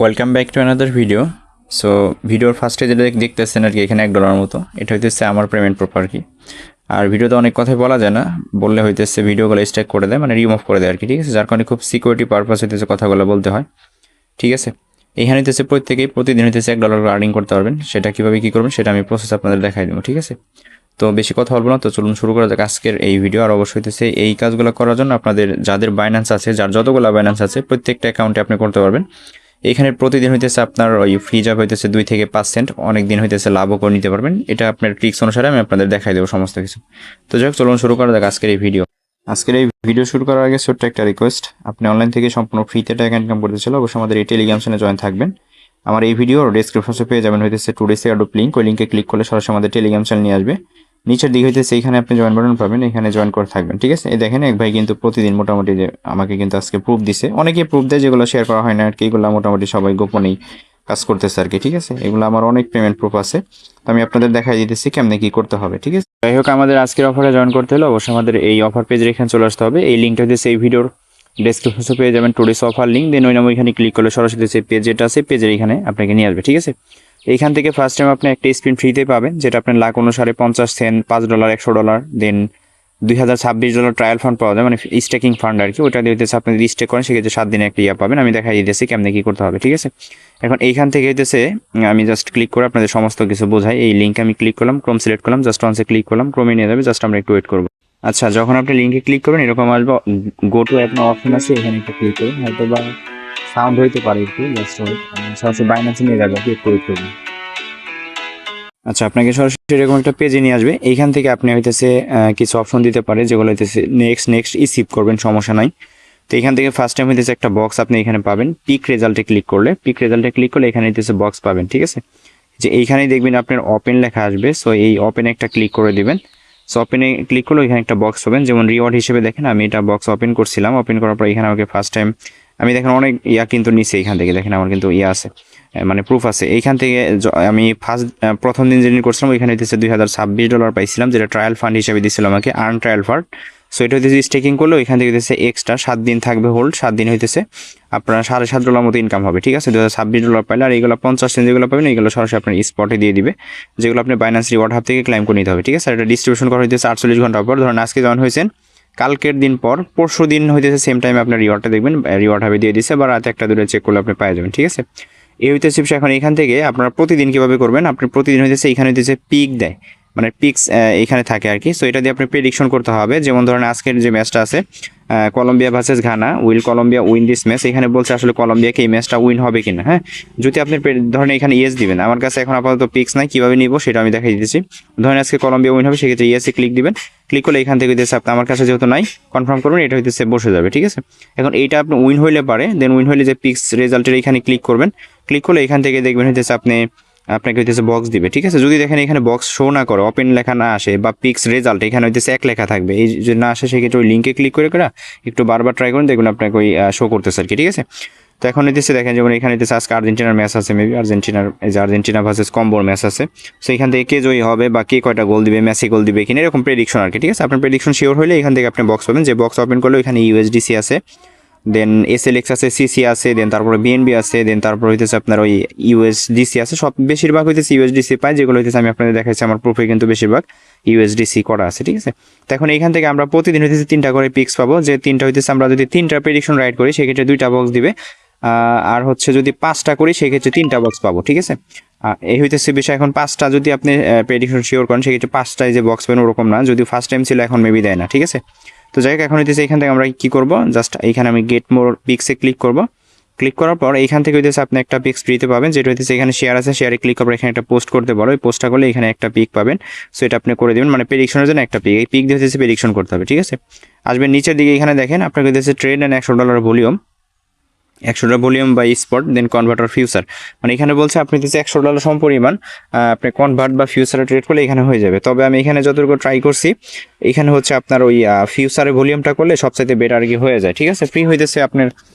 Welcome back to another video. So ভিডিওর ফার্স্টে যেটা দেখতেছেন আর কি, এখানে $1 মতো, এটা হইতেছে আমার পেমেন্ট প্রুফ আর কি। আর ভিডিওতে অনেক কথাই বলা যায় না, বললে হইতেছে ভিডিওগুলো স্ট্রাইক করে দেয়, মানে রিমুভ করে দেয় আর কি। ঠিক আছে, যার কারণে খুব সিকিউরিটি পারপাস হইতেছে কথাগুলো বলতে হয়। ঠিক আছে, এখানে হইতেছে প্রত্যেকেই প্রতিদিন হইতেছে $1 আর্নিং করতে পারবেন। সেটা কীভাবে কী করবেন সেটা আমি প্রসেস আপনাদের দেখাই দেবো। ঠিক আছে, তো বেশি কথা বলবো না, তো চলুন শুরু করা যাক আজকের এই ভিডিও। আর অবশ্যই হইতেছে এই কাজগুলো করার জন্য আপনাদের যাদের বাইন্যান্স আছে, যার যতগুলো বাইন্যান্স আছে, প্রত্যেকটা অ্যাকাউন্টে আপনি করতে পারবেন। এখানে প্রতিদিন হইতেছে আপনার ওই ফ্রি যাব হইতেছে 2 থেকে 5 সেন্ট, অনেক দিন হইতেছে লাভও করে নিতে পারবেন। এটা আপনার ট্রিক্স অনুসারে আমি আপনাদের দেখাই দেবো সমস্ত কিছু। তো যাই হোক, চলুন শুরু করা যাক আজকের এই ভিডিও। আজকের এই ভিডিও শুরু করার আগে ছোট্ট একটা রিকোয়েস্ট, আপনি অনলাইন থেকে সম্পূর্ণ ফ্রিতে টাকা ইনকাম করতে চাইলে অবশ্যই আমাদের এই টেলিগ্রাম চ্যানেলে জয়েন থাকবেন। আমার এই ভিডিওর ডেসক্রিপশনে পেয়ে যাবেন হইতেছে টুডেস এয়ারড্রপ লিঙ্ক, ওই লিঙ্কে ক্লিক করলে সরাসরি আমাদের টেলিগ্রাম চ্যানেল নিয়ে আসবে। নিচের দিকে হইতেছে এইখানে আপনি জয়েন বাটন পাবেন, এখানে জয়েন করে থাকবেন। ঠিক আছে, এই দেখেন এক ভাই কিন্তু প্রতিদিন মোটামুটি যে আমাকে কিন্তু আজকে প্রুফ দিছে, অনেকেই প্রুফ দেয় যেগুলো শেয়ার করা হয় না আর কি, এগুলো মোটামুটি সবাই গোপনেই কাজ করতেছে আর কি। ঠিক আছে, এগুলো আমার অনেক পেমেন্ট প্রুফ আছে, তো আমি আপনাদের দেখাই দিতেছি কেমনে কি করতে হবে। ঠিক আছে, যাই হোক, আমাদের আজকের অফারে জয়েন করতে হলে অবশ্যই আমাদের এই অফার পেজের এখানে চলে আসতে হবে। এই লিঙ্কটা হচ্ছে এই ভিডিওর ডেসক্রিপশনে পেয়ে যাবেন টুডেস অফার লিঙ্ক, দেন ওই নামে এখানে ক্লিক করলে সরাসরি সেই পেজ যেটা আছে পেজের এখানে আপনাকে নিয়ে আসবে। ঠিক আছে, এইখান থেকে ফার্স্ট টাইম আপনি একটা স্পিন ফ্রিতে পাবেন, যেটা আপনার লাখ অনুসারে 50 সেন্ট, $5, $100, দেন $2026 ট্রায়াল ফান্ড পাওয়া যায়, মানে স্টেকিং ফান্ড আর কি। ওটা দিয়ে হইতেছে আপনি যদি স্টেক করেন সেক্ষেত্রে 7 দিনে একটা পাবেন। আমি দেখাই দিতেছি কেমনে কি করতে হবে। ঠিক আছে, এখন এইখান থেকে হইতেছে আমি জাস্ট ক্লিক করে আপনাদের সমস্ত কিছু বোঝাই। এই লিঙ্ক আমি ক্লিক করলাম, ক্রোম সিলেক্ট করলাম, জাস্ট অনসে ক্লিক করলাম, ক্রোমে নিয়ে যাবে, জাস্ট আমরা একটু ওয়েট করবো। আচ্ছা, যখন আপনি লিঙ্কে ক্লিক করবেন এরকম আসবে, গো টু অ্যাপ অপশন আছে, এখানে একটু ক্লিক করুন। হয়তো বা সাউন্ড হইতে পারে একটু, জাস্ট সরাসরি বাইন্যান্সে নিয়ে যাবে, একটু ওয়েট করবেন। আচ্ছা, আপনাকে সরাসরি এরকম একটা পেজে নিয়ে আসবে। এইখান থেকে আপনি হইতেছে কিছু অপশন দিতে পারে, যেগুলো হইতেছে নেক্সট রিসিভ করবেন, সমস্যা নাই। তো এখান থেকে ফার্স্ট টাইম হইতেছে একটা বক্স আপনি এখানে পাবেন। পিক রেজাল্টে ক্লিক করলে এখানে হইতেছে বক্স পাবেন। ঠিক আছে, যে এইখানেই দেখবেন আপনার ওপেন লেখা আসবে। সো এই ওপেনে একটা ক্লিক করে দিবেন। সো ওপেনে ক্লিক করলে এখানে একটা বক্স পাবেন, যেমন রিওয়ার্ড হিসেবে দেখেন আমি এটা বক্স ওপেন করছিলাম। ওপেন করার পর এখানে আমাকে ফার্স্ট টাইম আমি দেখেন অনেক কিন্তু নিচে এখান থেকে দেখেন আমার কিন্তু আছে, মানে প্রুফ আছে। এইখান থেকে আমি প্রথম দিন যেদিন করছিলাম ওইখানে হইতেছে $2026 পাইছিলাম, যেটা ট্রায়াল ফান্ড হিসেবে দিয়েছিল আমাকে, আর্ন ট্রায়াল ফান্ড। সো এটা হইতেছে স্টেকিং করলে ওইখান থেকে হইতেছে এক্সট্রা 7 দিন থাকবে হোল্ড, 7 দিন হইতেছে আপনার $7.5 মতো ইনকাম হবে। ঠিক আছে, $2026 পাইলে। আর এইগুলো 50 সেন্ট যেগুলো পাবেন এইগুলো সরাসরি আপনার স্পটে দিয়ে দিবে, যেগুলো আপনি বাইন্যান্স রিওয়ার্ড হাব থেকে ক্লাইম করে নিতে হবে। ঠিক আছে, আর এটা ডিস্ট্রিবিউশন করা হইতেছে 48 ঘন্টা পর। ধরুন আজকে জয়েন হয়েছেন, কালকের দিন পর পরশু দিন হইতেছে সেম টাইমে আপনার রিওয়ার্ডটা দেখবেন, রিওয়ার্ড হাবে দিয়ে দিচ্ছে, বা রাতে একটা দুটো চেক করলে আপনি পেয়ে যাবেন। ঠিক আছে, এই হইতেছে এখন এখান থেকে আপনারা প্রতিদিন কীভাবে করবেন, আপনি প্রতিদিন হইতেছে এখানে হইতেছে পিক দেয়, মানে পিক্স এখানে থাকে আর কি। সো এটা দিয়ে আপনি প্রেডিকশন করতে হবে। যেমন ধরেন আজকের যে ম্যাচটা আছে Colombia versus Ghana, will Colombia win this match, এখানে বলছে আসলে কলম্বিয়াকে এই ম্যাচটা উইন হবে কিনা। হ্যাঁ, যদি আপনি ধরেন এখানে ইয়েস দিবেন, আমার কাছে এখন আপাতত পিক্স নাই, কীভাবে নিব সেটা আমি দেখাই দিতেছি। ধরেন আজকে কলম্বিয়া উইন হবে, সেক্ষেত্রে ইয়েসে ক্লিক দিবেন। ক্লিক করলে এখান থেকে হইতেছে আপনি, আমার কাছে যেহেতু নাই, কনফার্ম করবেন, এটা হইতেছে বসে যাবে। ঠিক আছে, এখন এইটা আপনি উইন হইলে পারে, দেন উইন হইলে যে পিক্স রেজাল্টের এখানে ক্লিক করবেন। ক্লিক করলে এখান থেকে দেখবেন হইতেছে আপনাকে হইতেছে বক্স দিবে। ঠিক আছে, যদি দেখেন এখানে বক্স শো না করে, ওপেন লেখা না আসে, বা পিক্স রেজাল্ট এখানে হইতেছে এক লেখা থাকবে, এই যদি না আসে সেক্ষেত্রে ওই লিঙ্কে ক্লিক করে একটু বারবার ট্রাই করুন, দেখুন আপনাকে ওই শো করতেছে আর কি। ঠিক আছে, তো এখন হইতেছে দেখেন, যেমন এখানে হইতেছে আজকে আর্জেন্টিনার ম্যাচ আছে, মেবি আর্জেন্টিনা ভার্সেস কম্বোর ম্যাচ আছে। সো এখান থেকে কে জয়ী হবে বা কে কয়টা গোল দিবে, মেসি গোল দিবে কিনা, এরকম প্রেডিকশন আর কি। ঠিক আছে, আপনার প্রেডিকশন শিওর হলে এখান থেকে আপনি বক্স পাবেন, যে বক্স ওপেন করলে এখানে ইউএসডিসি আছে, দেন এসএলএক্স আছে, সিসি আছে, দেন তারপরে বিএনবি আছে, দেন তারপর হইতেছে আপনার ওই ইউএসডিসি আছে। সব বেশিরভাগ হইতেছে ইউএসডিসি পায়, যেগুলো হইতেছে আমি আপনাদের দেখাচ্ছি আমার প্রুফে কিন্তু বেশিরভাগ ইউএসডিসি করা আছে। ঠিক আছে, তো এখন এইখান থেকে আমরা প্রতিদিন হইতেছে 3টা করে পিক্স পাবো, যে 3টা হইতেছে আমরা যদি 3টা প্রেডিকশন রাইট করি সেক্ষেত্রে 2টা বক্স দিবে, আর হচ্ছে যদি 5টা করি সেক্ষেত্রে 3টা বক্স পাবো। ঠিক আছে, এই হইতেছে বিষয়। এখন 5টা যদি আপনি প্রেডিকশন শিওর করেন সেক্ষেত্রে 5টায় যে বক্স পাবেন ওরকম না, যদি ফার্স্ট টাইম ছিল এখন মেবি দেয় না। ঠিক আছে, তো যাই হোক, এখন হইতেছে এখান থেকে আমরা কি করব, জাস্ট এইখানে আমি গেট মোর পিক্সে ক্লিক করব। ক্লিক করার পর এইখান থেকে হইতেছে আপনি একটা পিক্স ফ্রিতে পাবেন, যেটা হইতেছে এখানে শেয়ার আছে, শেয়ারে ক্লিক করার পর এখানে একটা পোস্ট করতে বলো, ওই পোস্টটা করলে এখানে একটা পিক পাবেন। সো এটা আপনি করে দেবেন, মানে প্রেডিকশনের জন্য একটা পিক, এই পিক দিয়ে হইতেছে প্রেডিকশন করতে হবে। ঠিক আছে, আসবেন নিচের দিকে, এখানে দেখেন আপনার হইতেছে trade and $100 volume, $100 volume buy spot, then converter future, মানে এখানে বলছে আপনি হচ্ছে $100 সমপরিমাণ আপনি কনভার্ট বা ফিউচারে ট্রেড করলে এখানে হয়ে যাবে। তবে আমি এখানে যতটুকু ট্রাই করছি, এখানে হচ্ছে আপনার ওই ফিউচারে ভলিউমটা করলে সবচাইতে বেটার কি হয়ে যায়। ঠিক আছে, ফ্রি হইতেছে আপনার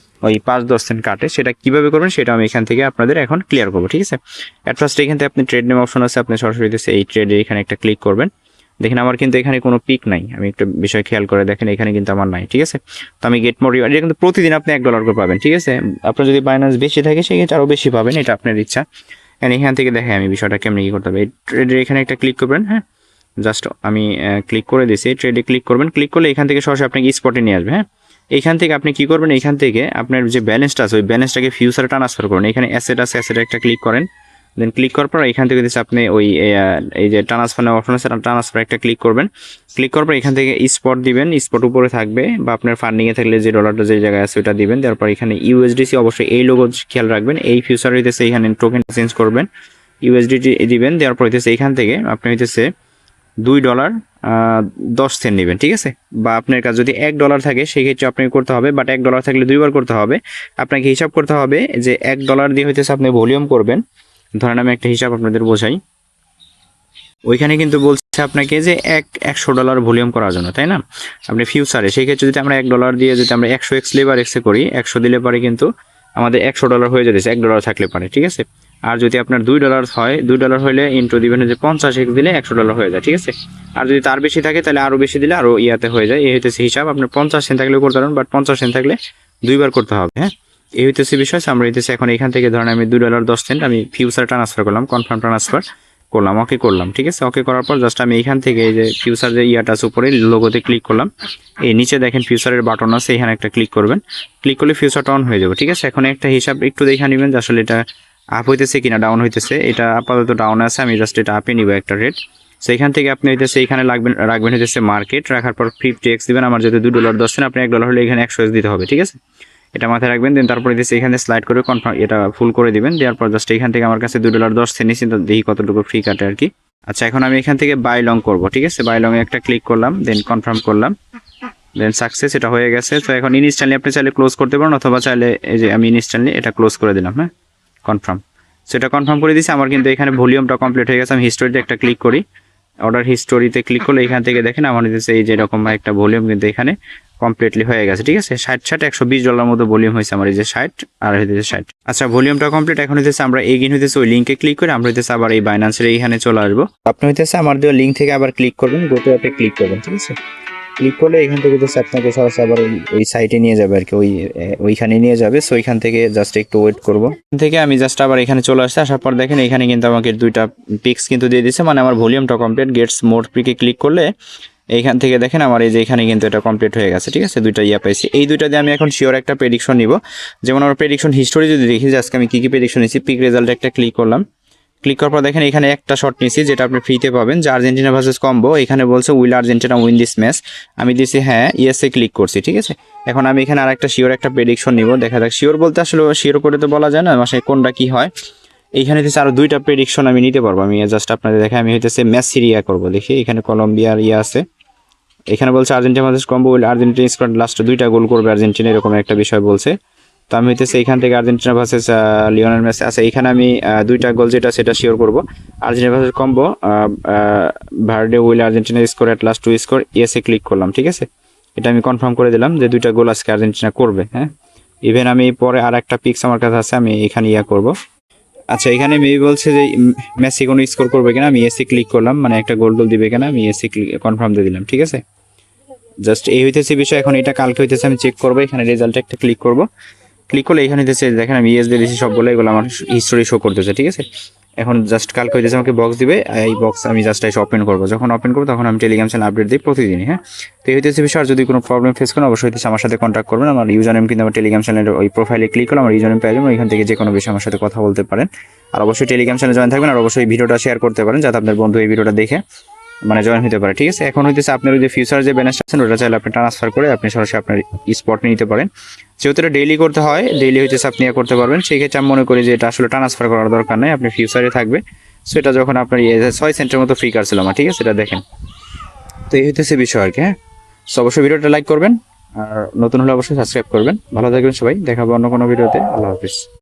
ওই 5-10 সেন্ট কাটে, সেটা কীভাবে করবেন সেটা আমি এখান থেকে আপনাদের এখন ক্লিয়ার করবো। ঠিক আছে, অ্যাট ফার্স্ট এখান থেকে আপনি ট্রেড নেম অপশন আছে, আপনি সরাসরি হইতেছে এই ট্রেডে এখানে একটা ক্লিক করবেন। দেখেন আমার কিন্তু এখানে কোনো পিক নাই, আমি একটা বিষয় খেয়াল করে দেখেন এখানে কিন্তু আমার নাই, ঠিক আছে। তো আমি গেট মোর রিওয়ার্ড, এটা কিন্তু প্রতিদিন আপনি $1 করে পাবেন, ঠিক আছে। আপনার যদি বাইন্যান্স বেশি থাকে সেক্ষেত্রে আরও বেশি পাবেন, এটা আপনার ইচ্ছা। এখান থেকে দেখে আমি বিষয়টা কেমনি কী করতে হবে। এই ট্রেডের এখানে একটা ক্লিক করবেন, হ্যাঁ, জাস্ট আমি ক্লিক করে দিয়েছি, ট্রেডে ক্লিক করবেন। ক্লিক করলে এখান থেকে সরাসরি আপনাকে স্পটে নিয়ে আসবে, হ্যাঁ। এইখান থেকে আপনি কী করবেন, এইখান থেকে আপনার যে ব্যালেন্সটা আছে ওই ব্যালেন্সটাকে ফিউচারে ট্রান্সফার করুন। এখানে অ্যাসেট আছে, অ্যাসেটে একটা ক্লিক করেন, দেন ক্লিক করার পর এখান থেকে দিচ্ছে আপনি ওই এই যে ট্রান্সফার নেওয়ার অপশন আছে, ট্রান্সফার একটা ক্লিক করবেন। ক্লিক করার পর এখান থেকে স্পট দিবেন, স্পট উপরে থাকবে, বা আপনার ফান্ডিংয়ে থাকলে যে ডলারটা যে জায়গায় আছে ওটা দিবেন। তারপর এখানে ইউএসডিসি অবশ্যই এই লোগো খেয়াল রাখবেন, এই ফিউচার হইতেছে এখানে টোকেন চেঞ্জ করবেন, ইউএসডিটি দিবেন। দেওয়ার পর হইতেছে এখান থেকে আপনি হইতেছে $2.10 নেবেন, ঠিক আছে। বা আপনার কাছে যদি $1 থাকে সেই ক্ষেত্রে আপনাকে করতে হবে, বাট $1 থাকলে 2বার করতে হবে। আপনাকে হিসাব করতে হবে যে $1 দিয়ে হইতেছে আপনি ভলিউম করবেন। ধরেন আমি একটা হিসাব আপনাদের বোঝাই, ওইখানে কিন্তু বলছে আপনাকে যে $100 ভলিউম করার জন্য, তাই না। আপনি ফিউচারে সেই ক্ষেত্রে যদি আমরা $1 দিয়ে যদি আমরা 100x লেবার এক্সে করি, 100 দিলে পরে কিন্তু আমাদের $100 হয়ে যেতেছে, $1 থাকলে পারে, ঠিক আছে। আর যদি আপনার $2 হয়, $2 হলে ইন্টু দিবেন যে 50x দিলে $100 হয়ে যায়, ঠিক আছে। আর যদি তার বেশি থাকে তাহলে আরও বেশি দিলে আরও ইয়াতে হয়ে যায়। এই হইতেছে হিসাব। আপনার 50 সেন্ট থাকলেও করতে পারেন, বাট 50 সেন্ট থাকলে 2বার করতে হবে, হ্যাঁ। এই হইতেছে বিষয়। আমরা হইতেছে এখন এখান থেকে ধরেন আমি $2.10 আমি ফিউচার ট্রান্সফার করলাম, কনফার্ম ট্রান্সফার করলাম, ওকে করলাম, ঠিক আছে। ওকে করার পর জাস্ট আমি এইখান থেকে এই যে ফিউচার যে ইয়াটা আছে উপরে লোগোতে ক্লিক করলাম, এই নিচে দেখেন ফিউচারের বাটন আছে, এখানে একটা ক্লিক করবেন। ক্লিক করলে ফিউচারটা অন হয়ে যাবে, ঠিক আছে। এখন একটা হিসাব একটু দেখে নেবেন যে আসলে এটা আপ হইতেছে কিনা ডাউন হইতেছে। এটা আপাতত ডাউন আছে, আমি জাস্ট এটা আপে নিব একটা রেট। সো এখান থেকে আপনি হইতেছে এখানে রাখবেন হইতেছে মার্কেট, রাখার পর 50x দিবেন। আমার যেহেতু $2.10 আপনি $1 হলে এখানে 100x দিতে হবে, ঠিক আছে। এটা মাথায় রাখবেন। দেন তারপরে দিচ্ছে এখানে স্লাইড করে কনফার্ম এটা ফুল করে দিবেন। দেওয়ার পর জাস্ট এখান থেকে আমার কাছে $2.10 নিয়েছি, তো দেখি কতটুকু ফ্রি কাটে আর কি। আচ্ছা, এখন আমি এখান থেকে বাই লং করবো, ঠিক আছে। বাই লংয়ে একটা ক্লিক করলাম, দেন কনফার্ম করলাম, দেন সাকসেস, এটা হয়ে গেছে। তো এখন ইনস্ট্যান্টলি আপনি চাইলে ক্লোজ করতে পারেন, অথবা চাইলে এই যে আমি ইনস্ট্যান্টলি এটা ক্লোজ করে দিলাম, হ্যাঁ, কনফার্ম। সেটা কনফার্ম করে দিয়েছি। আমার কিন্তু এখানে ভলিউমটা কমপ্লিট হয়ে গেছে। আমি হিস্টোরিতে একটা ক্লিক করি, অর্ডার হিস্টোরিতে ক্লিক করলে এখান থেকে দেখেন আমার হচ্ছে এই যে এরকম একটা ভলিউম কিন্তু এখানে কমপ্লিটলি হয়ে গেছে, ঠিক আছে। 60 $120 মতো ভলিউম হয়েছে আমার, এই যে 60 আর হইতেছে 60। আচ্ছা, ভলিউমটা কমপ্লিট। এখন হইতেছে আমরা এগিন হইতেছে ওই লিঙ্কে ক্লিক করে আমরা হইতেছে আবার এই বাইন্যান্সের এইখানে চলে আসবো। আপনি হইতেছে আমার দেওয়া লিঙ্ক থেকে আবার ক্লিক করবেন, গোটো অ্যাপে ক্লিক করবেন, ঠিক আছে। ক্লিক করলে এখান থেকে জাস্ট আপনাকে সরাসরি আবার ওই সাইটে নিয়ে যাবে আর কি, ওইখানে নিয়ে যাবে। সো ওইখান থেকে জাস্ট একটু ওয়েট করবো। এখান থেকে আমি জাস্ট আবার এখানে চলে আসছি। আসার পর দেখেন এখানে কিন্তু আমাকে 2টা পিক্স কিন্তু দিয়ে দিচ্ছে, মানে আমার ভলিউমটা কমপ্লিট। গেটস মোর পিকে ক্লিক করলে এইখান থেকে দেখেন আমার এই যে এখানে কিন্তু এটা কমপ্লিট হয়ে গেছে, ঠিক আছে। 2টা ইয়া পাইছি। এই 2টা দিয়ে আমি এখন শিওর একটা প্রেডিকশন নিব। যেমন আমার প্রেডিকশন হিস্টোরি যদি দেখি যে আজকে আমি কী প্রেডিকশন নিচ্ছি, পিক রেজাল্ট একটা ক্লিক করলাম। ক্লিক করার পর দেখেন এখানে একটা শট নিয়েছি যেটা আপনি ফ্রিতে পাবেন, যে আর্জেন্টিনা ভার্সেস কম্বো। এখানে বলছে will Argentina win this match. আমি দিছি হ্যাঁ, ইয়েসে ক্লিক করছি, ঠিক আছে। এখন আমি এখানে আর একটা শিওর একটা প্রেডিকশন নিব। দেখা যাক, শিওর বলতে আসলে শিওর করে তো বলা যায় না, মাসে কোনটা কি হয়। এইখানে হচ্ছে আরও 2টা প্রেডিকশন আমি নিতে পারবো। আমি জাস্ট আপনাদের দেখে আমি হইতেছে ম্যাচ সিরিয়া করবো। দেখি এখানে কলম্বিয়ার ইয়ে আছে, এখানে বলছে Argentina versus combo will Argentina squad লাস্টে 2টা গোল করবে আর্জেন্টিনা, এরকম একটা বিষয় বলছে। তো আমি হইতেছে এখান থেকে আর্জেন্টিনা ভার্সেস লিওনেল মেসি আছে, এখানে আমি 2টা গোল যেটা সেটা শিওর করবো। Argentina versus Cabo Verde will Argentina score at last 2 score, ইয়েসে ক্লিক করলাম, ঠিক আছে। এটা আমি কনফার্ম করে দিলাম যে 2টা গোল আজকে আর্জেন্টিনা করবে, হ্যাঁ। ইভেন আমি পরে আর একটা পিক্স আমার কাছে আছে, আমি এখানে ইয়া করবো। আচ্ছা, এখানে মেবি বলছে যে মেসি কোনো স্কোর করবে কিনা, আমি এসে ক্লিক করলাম, মানে একটা গোল টোল দিবে কিনা, আমি এসে কনফার্ম দিয়ে দিলাম, ঠিক আছে। জাস্ট এই হইতেছে বিষয়। এখন এটা কালকে হইতেছে আমি চেক করবো, এখানে রেজাল্ট একটা ক্লিক করবো। ক্লিক করলে এখানে হইতেছে দেখেন আমি ইয়েস দিয়ে দিয়েছি সবগুলো, এগুলো আমার হিস্টোরি শো করতেছে, ঠিক আছে। এখন জাস্ট কালকে হইতেছে আমাকে বক্স দিবে, এই বক্স আমি জাস্ট এসে ওপেন করবো। যখন ওপেন করবো তখন আমি টেলিগ্রাম চ্যানেল আপডেট দিই প্রতিদিনই, হ্যাঁ। তো এই হইতেছে বিষয়। আর যদি কোনো প্রবলেম ফেস করেন অবশ্যই হইতেছে আমার সাথে কন্ট্যাক্ট করবেন। আমার ইউজার নেম কিন্তু আমার টেলিগ্রাম চ্যানেলের ওই প্রোফাইলে ক্লিক করলে আমার ইউজার নেম পেয়ে যাবেন, ওইখান থেকে যে কোনো বিষয়ে আমার সাথে কথা বলতে পারেন। আর অবশ্যই টেলিগ্রাম চ্যানেলে জয়েন থাকবেন, আর অবশ্যই ভিডিওটা শেয়ার করতে পারেন যাতে আপনার বন্ধু এই ভিডিওটা দেখে মানে জয়েন হতে পারে, ঠিক আছে। এখন হইতেছে আপনার ওই যে ফিউচার যে ব্যালেন্স আছেন ওটা চাইলে আপনি ট্রান্সফার করে আপনি সরাসরি আপনার স্পট নিতে পারেন। যেহেতু এটা ডেইলি করতে হয়, ডেইলি হইতেছে আপনি করতে পারবেন। সেই ক্ষেত্রে আমি মনে করি যে এটা আসলে ট্রান্সফার করার দরকার নেই, আপনি ফিউচারে থাকবে। সো এটা যখন আপনার 6 সেন্টের মতো ফ্রি কার্ড ছিল আমার, ঠিক আছে, এটা দেখেন। তো এই হইতেছে বিষয় আর কি, হ্যাঁ। সো অবশ্যই ভিডিওটা লাইক করবেন, আর নতুন হলে অবশ্যই সাবস্ক্রাইব করবেন। ভালো থাকবেন সবাই, দেখাবো অন্য কোনো ভিডিওতে। আল্লাহ হাফিজ।